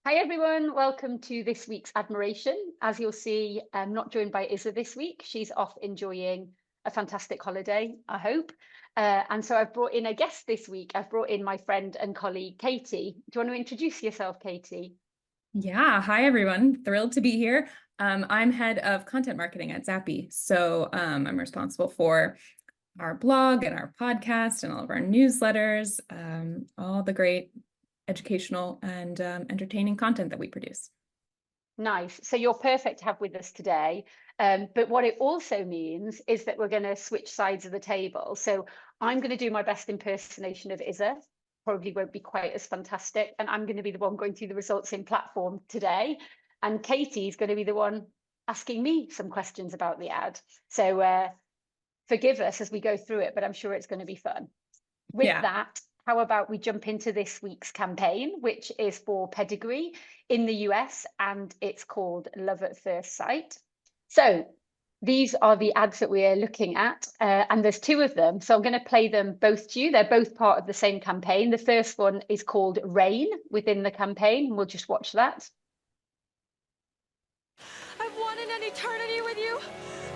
Hi everyone, welcome to this week's Admiration. As you'll see, I'm not joined by Isa this week. She's off enjoying a fantastic holiday, I hope. And so I've brought in a guest this week. I've brought in my friend and colleague, Katie. Do you want to introduce yourself, Katie? Yeah, hi everyone. Thrilled to be here. I'm head of content marketing at Zappi. So I'm responsible for our blog and our podcast and all of our newsletters, all the great educational and entertaining content that we produce. Nice. So you're perfect to have with us today. But what it also means is that we're going to switch sides of the table. So I'm going to do my best impersonation of Isa. Probably won't be quite as fantastic. And I'm going to be the one going through the results in platform today. And Katie's going to be the one asking me some questions about the ad. So forgive us as we go through it, but I'm sure it's going to be fun. With Yeah. that, how about we jump into this week's campaign, which is for Pedigree in the US, and it's called Love at First Sight. So these are the ads that we're looking at, and there's two of them. So I'm going to play them both to you. They're both part of the same campaign. The first one is called Rain within the campaign, and we'll just watch that. I've wanted an eternity with you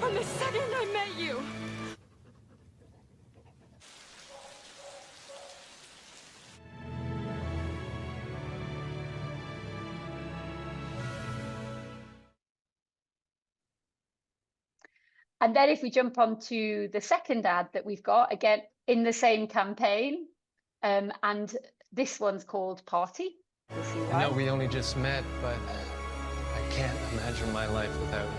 from the second I met you. And then if we jump on to the second ad that we've got, again, in the same campaign, and this one's called Party. We'll see why. I know we only just met, but I can't imagine my life without you.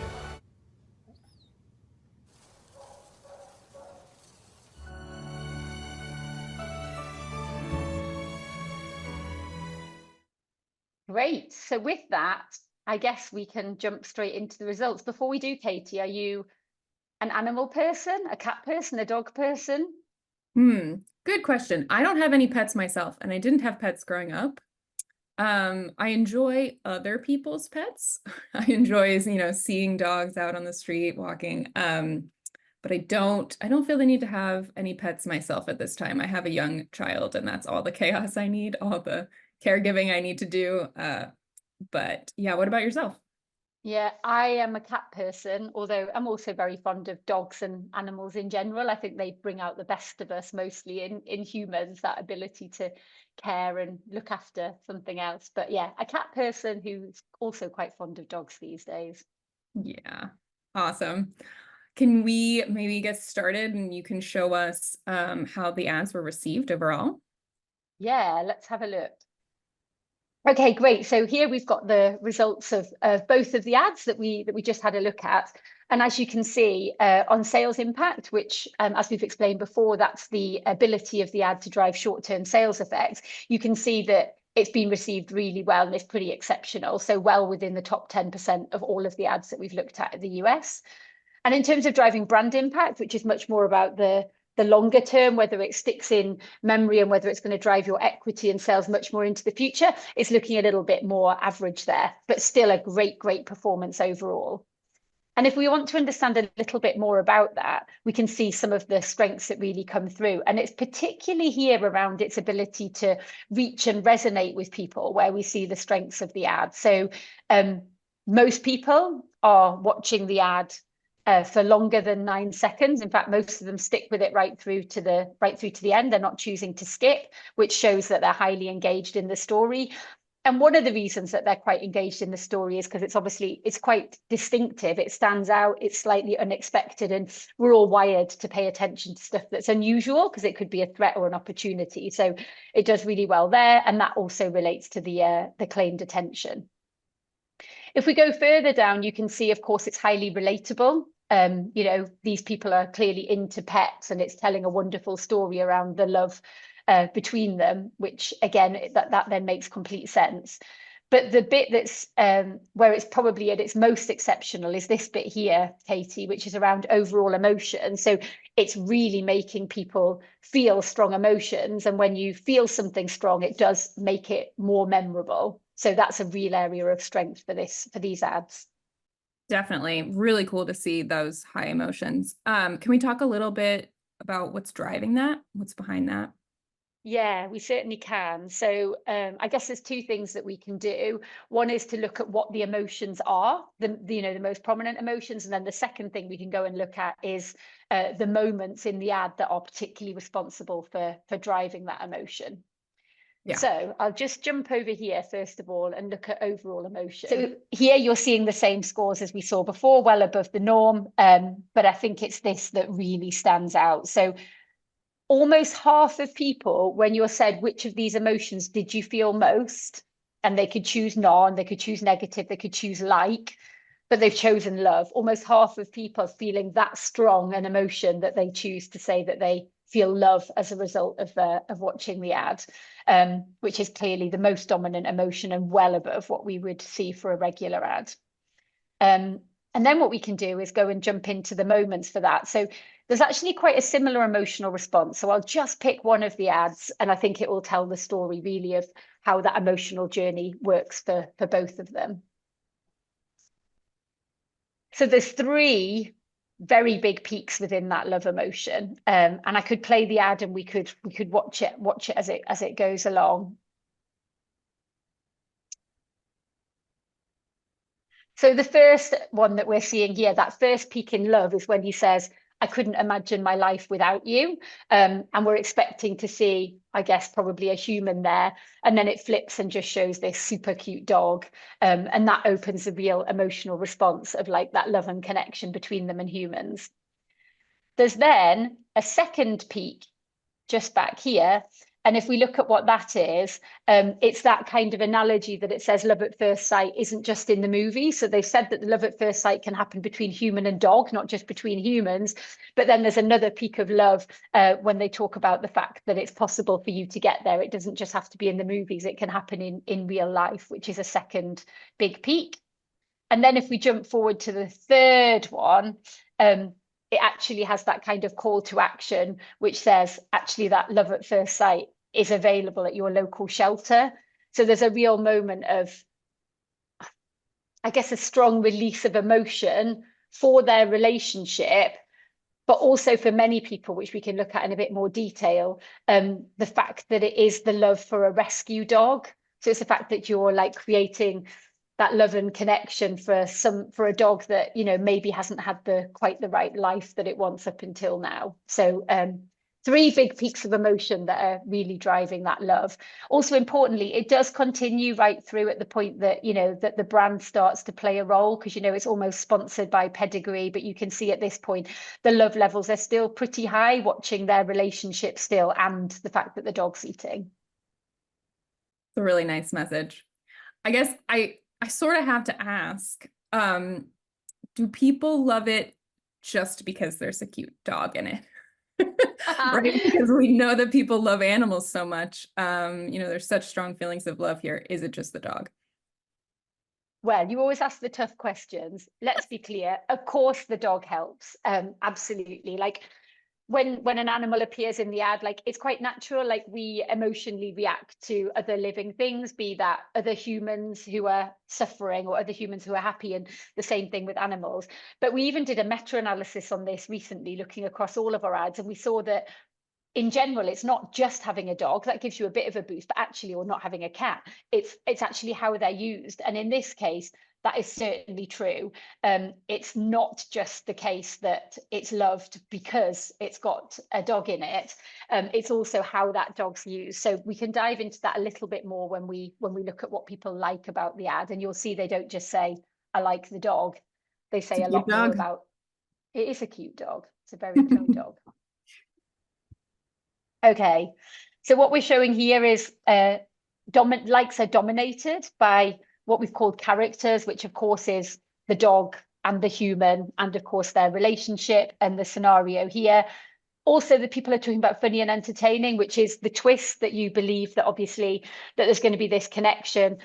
Great. So with that, I guess we can jump straight into the results. Before we do, Katie, are you an animal person, a cat person, a dog person? Good question. I don't have any pets myself, and I didn't have pets growing up. I enjoy other people's pets. I enjoy, seeing dogs out on the street walking. But I don't feel the need to have any pets myself at this time. I have a young child, and that's all the chaos I need, all the caregiving I need to do. But yeah, what about yourself? Yeah, I am a cat person, although I'm also very fond of dogs and animals in general. I think they bring out the best of us mostly in humans, that ability to care and look after something else. But yeah, a cat person who's also quite fond of dogs these days. Yeah, awesome. Can we maybe get started and you can show us how the ads were received overall? Yeah, let's have a look. Okay, great. So here we've got the results of both of the ads that we just had a look at. And as you can see on sales impact, which as we've explained before, that's the ability of the ad to drive short-term sales effects. You can see that it's been received really well and it's pretty exceptional. So well within the top 10% of all of the ads that we've looked at in the US. And in terms of driving brand impact, which is much more about the longer term, whether it sticks in memory and whether it's going to drive your equity and sales much more into the future, it's looking a little bit more average there, but still a great performance overall. And if we want to understand a little bit more about that, we can see some of the strengths that really come through. And it's particularly here around its ability to reach and resonate with people where we see the strengths of the ad. So most people are watching the ad for longer than 9 seconds. In fact, most of them stick with it right through to the end. They're not choosing to skip, which shows that they're highly engaged in the story. And one of the reasons that they're quite engaged in the story is because it's quite distinctive. It stands out, it's slightly unexpected, and we're all wired to pay attention to stuff that's unusual because it could be a threat or an opportunity. So it does really well there, and that also relates to the claimed attention. If we go further down, you can see, of course, it's highly relatable. These people are clearly into pets, and it's telling a wonderful story around the love between them, which again, that then makes complete sense. But the bit that's where it's probably at its most exceptional is this bit here, Katie, which is around overall emotion. So it's really making people feel strong emotions. And when you feel something strong, it does make it more memorable. So that's a real area of strength for these ads. Definitely. Really cool to see those high emotions. Can we talk a little bit about what's driving that? What's behind that? Yeah, we certainly can. So I guess there's two things that we can do. One is to look at what the emotions are, the most prominent emotions, and then the second thing we can go and look at is the moments in the ad that are particularly responsible for driving that emotion. Yeah. So I'll just jump over here first of all and look at overall emotion. So here you're seeing the same scores as we saw before, well above the norm, but I think it's this that really stands out. So almost half of people, when you're said which of these emotions did you feel most, and they could choose none, they could choose negative, they could choose like, but they've chosen love. Almost half of people feeling that strong an emotion that they choose to say that they feel love as a result of watching the ad, which is clearly the most dominant emotion and well above what we would see for a regular ad. And then what we can do is go and jump into the moments for that. So there's actually quite a similar emotional response. So I'll just pick one of the ads, and I think it will tell the story really of how that emotional journey works for both of them. So there's three very big peaks within that love emotion, and I could play the ad and we could watch it as it goes along. So the first one that we're seeing here, that first peak in love, is when he says, I couldn't imagine my life without you. And we're expecting to see, I guess, probably a human there. And then it flips and just shows this super cute dog. And that opens a real emotional response of like that love and connection between them and humans. There's then a second peak just back here. And if we look at what that is, it's that kind of analogy that it says love at first sight isn't just in the movie. So they've said that the love at first sight can happen between human and dog, not just between humans. But then there's another peak of love when they talk about the fact that it's possible for you to get there. It doesn't just have to be in the movies. It can happen in real life, which is a second big peak. And then if we jump forward to the third one, it actually has that kind of call to action, which says actually that love at first sight is available at your local shelter. So there's a real moment of, I guess, a strong release of emotion for their relationship, but also for many people, which we can look at in a bit more detail, the fact that it is the love for a rescue dog. So it's the fact that you're like creating that love and connection for a dog that, you know, maybe hasn't had quite the right life that it wants up until now. So three big peaks of emotion that are really driving that love. Also importantly, it does continue right through at the point that, you know, that the brand starts to play a role, because, you know, it's almost sponsored by Pedigree, but you can see at this point the love levels are still pretty high, watching their relationship still, and the fact that the dog's eating. It's a really nice message. I guess I sort of have to ask, do people love it just because there's a cute dog in it? Right? Because we know that people love animals so much. You know, there's such strong feelings of love here. Is it just the dog? Well, you always ask the tough questions. Let's be clear. Of course, the dog helps. Absolutely. Like when an animal appears in the ad, like it's quite natural, like we emotionally react to other living things, be that other humans who are suffering or other humans who are happy, and the same thing with animals. But we even did a meta-analysis on this recently, looking across all of our ads, and we saw that in general, it's not just having a dog that gives you a bit of a boost, but actually, or not having a cat, it's actually how they're used. And in this case, that is certainly true. It's not just the case that it's loved because it's got a dog in it. It's also how that dog's used. So we can dive into that a little bit more when we look at what people like about the ad, and you'll see they don't just say, I like the dog. They say a lot more about, it is a cute dog. It's a very cute dog. Okay, so what we're showing here is likes are dominated by what we've called characters, which of course is the dog and the human, and of course their relationship and the scenario here. Also, the people are talking about funny and entertaining, which is the twist that you believe that obviously that there's going to be this connection.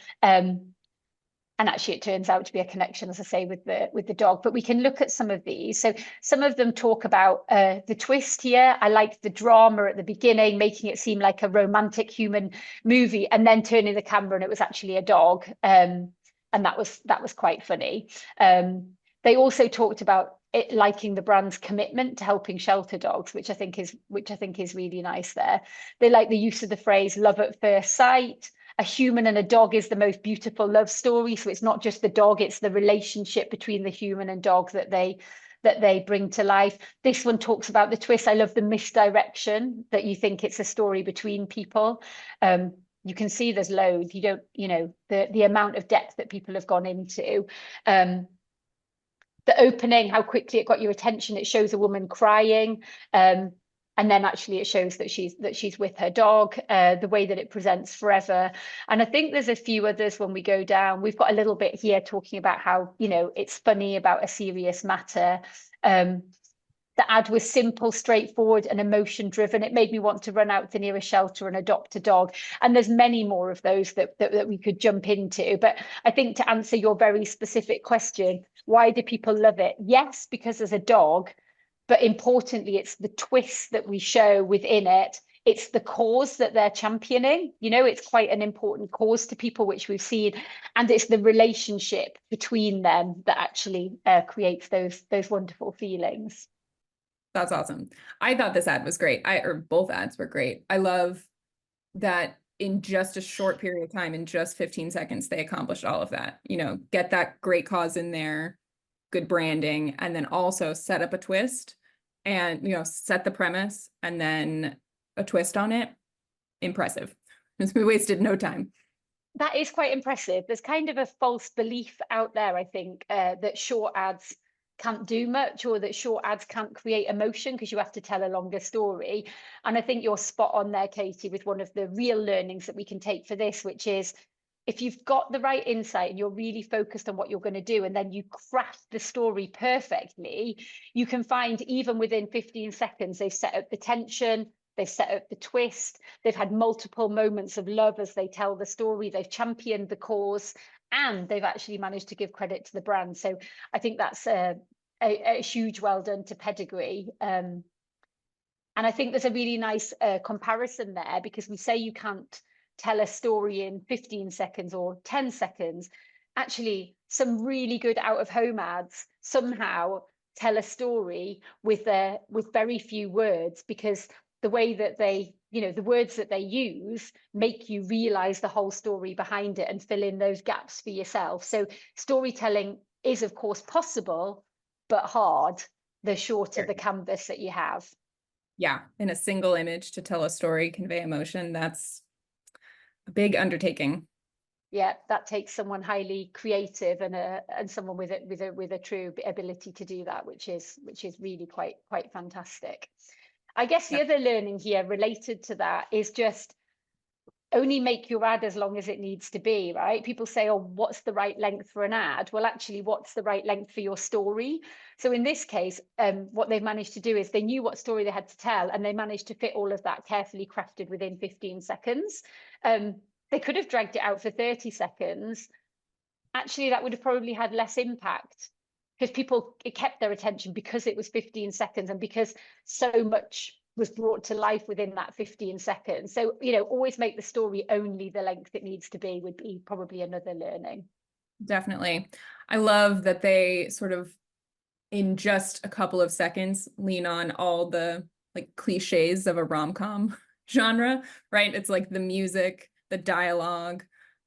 And actually, it turns out to be a connection, as I say, with the dog. But we can look at some of these. So some of them talk about the twist here. I like the drama at the beginning, making it seem like a romantic human movie, and then turning the camera and it was actually a dog. And that was quite funny. They also talked about liking the brand's commitment to helping shelter dogs, which I think is really nice there. They like the use of the phrase love at first sight. A human and a dog is the most beautiful love story. So it's not just the dog, it's the relationship between the human and dog that they bring to life. This one talks about the twist. I love the misdirection, that you think it's a story between people. You can see there's loads. You don't, the amount of depth that people have gone into. The opening, how quickly it got your attention. It shows a woman crying, and then actually it shows that she's with her dog. The way that it presents forever, and I think there's a few others when we go down. We've got a little bit here talking about how it's funny about a serious matter. The ad was simple, straightforward, and emotion driven. It made me want to run out to near a shelter and adopt a dog. And there's many more of those that we could jump into. But I think to answer your very specific question, why do people love it? Yes, because there's a dog, but importantly, it's the twist that we show within it. It's the cause that they're championing. It's quite an important cause to people, which we've seen. And it's the relationship between them that actually creates those wonderful feelings. That's awesome. I thought this ad was great. Or both ads were great. I love that in just a short period of time, in just 15 seconds, they accomplished all of that. Get that great cause in there, good branding, and then also set up a twist and, set the premise and then a twist on it. Impressive. We wasted no time. That is quite impressive. There's kind of a false belief out there, I think, that short ads can't do much, or that short ads can't create emotion because you have to tell a longer story. And I think you're spot on there, Katie, with one of the real learnings that we can take for this, which is if you've got the right insight and you're really focused on what you're going to do, and then you craft the story perfectly, you can find even within 15 seconds, they've set up the tension, they've set up the twist, they've had multiple moments of love as they tell the story, they've championed the cause, and they've actually managed to give credit to the brand. So I think that's a huge well done to Pedigree. And I think there's a really nice comparison there, because we say you can't tell a story in 15 seconds or 10 seconds. Actually, some really good out-of-home ads somehow tell a story with very few words, because the way that they, the words that they use make you realize the whole story behind it and fill in those gaps for yourself. So storytelling is, of course, possible, but hard the shorter the canvas that you have. Yeah, in a single image to tell a story, convey emotion, that's a big undertaking. Yeah, that takes someone highly creative and someone with a true ability to do that, which is really quite fantastic. I guess the other learning here related to that is just only make your ad as long as it needs to be, right? People say, oh, what's the right length for an ad? Well, actually, what's the right length for your story? So in this case, what they've managed to do is they knew what story they had to tell, and they managed to fit all of that carefully crafted within 15 seconds. They could have dragged it out for 30 seconds. Actually, that would have probably had less impact, because it kept their attention because it was 15 seconds and because so much was brought to life within that 15 seconds. So, always make the story only the length it needs to be would be probably another learning. Definitely. I love that they sort of, in just a couple of seconds, lean on all the cliches of a rom-com genre, right? It's like the music, the dialogue,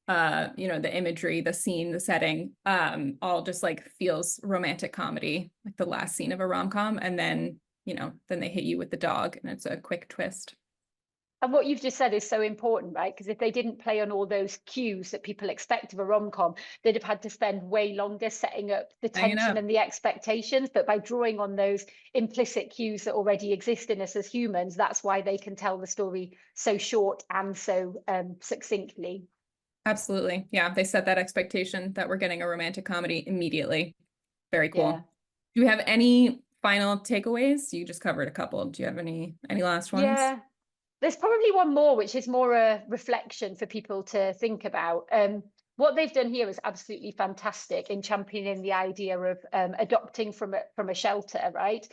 the imagery, the scene, the setting, all just feels romantic comedy, like the last scene of a rom-com. And then, then they hit you with the dog and it's a quick twist. And what you've just said is so important, right? Because if they didn't play on all those cues that people expect of a rom-com, they'd have had to spend way longer setting up the tension and the expectations. But by drawing on those implicit cues that already exist in us as humans, that's why they can tell the story so short and so succinctly. Absolutely. Yeah, they set that expectation that we're getting a romantic comedy immediately. Very cool. Yeah. Do we have any final takeaways? You just covered a couple. Do you have any last ones? Yeah. There's probably one more, which is more a reflection for people to think about. What they've done here is absolutely fantastic in championing the idea of adopting from a shelter, right?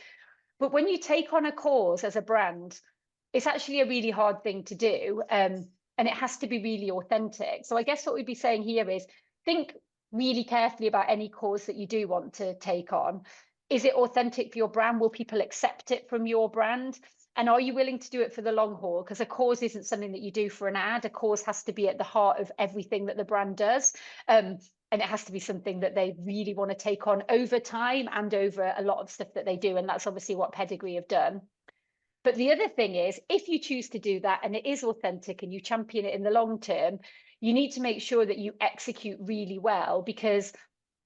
But when you take on a cause as a brand, it's actually a really hard thing to do, and it has to be really authentic. So I guess what we'd be saying here is think really carefully about any cause that you do want to take on. Is it authentic for your brand? Will people accept it from your brand? And are you willing to do it for the long haul? Because a cause isn't something that you do for an ad. A cause has to be at the heart of everything that the brand does. And it has to be something that they really want to take on over time and over a lot of stuff that they do. And that's obviously what Pedigree have done. But the other thing is, if you choose to do that and it is authentic and you champion it in the long term, you need to make sure that you execute really well, because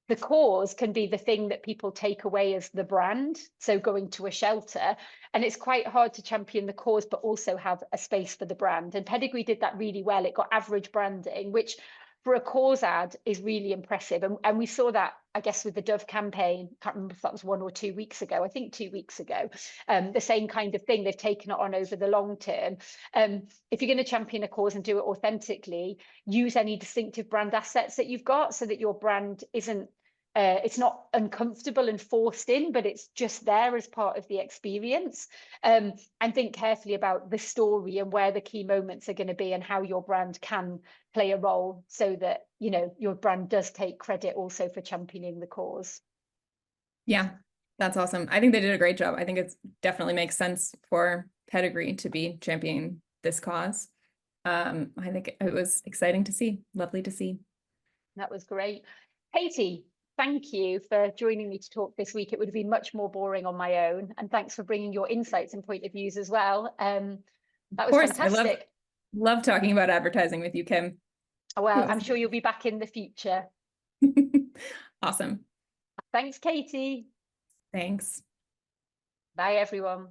the cause can be the thing that people take away as the brand. So going to a shelter, and it's quite hard to champion the cause, but also have a space for the brand. And Pedigree did that really well. It got average branding, which for a cause ad is really impressive. And we saw that, I guess, with the Dove campaign. Can't remember if that was 1 or 2 weeks ago. I think 2 weeks ago. The same kind of thing. They've taken it on over the long term. If you're going to champion a cause and do it authentically, use any distinctive brand assets that you've got, so that your brand isn't it's not uncomfortable and forced in, but it's just there as part of the experience. And think carefully about the story and where the key moments are going to be, and how your brand can play a role, so that, you know, your brand does take credit also for championing the cause. Yeah, that's awesome. I think they did a great job. I think it definitely makes sense for Pedigree to be championing this cause. I think it was exciting to see, lovely to see. That was great. Katie, thank you for joining me to talk this week. It would have been much more boring on my own. And thanks for bringing your insights and point of views as well. That was fantastic. I love talking about advertising with you, Kim. Well, I'm sure you'll be back in the future. Awesome. Thanks, Katie. Thanks. Bye, everyone.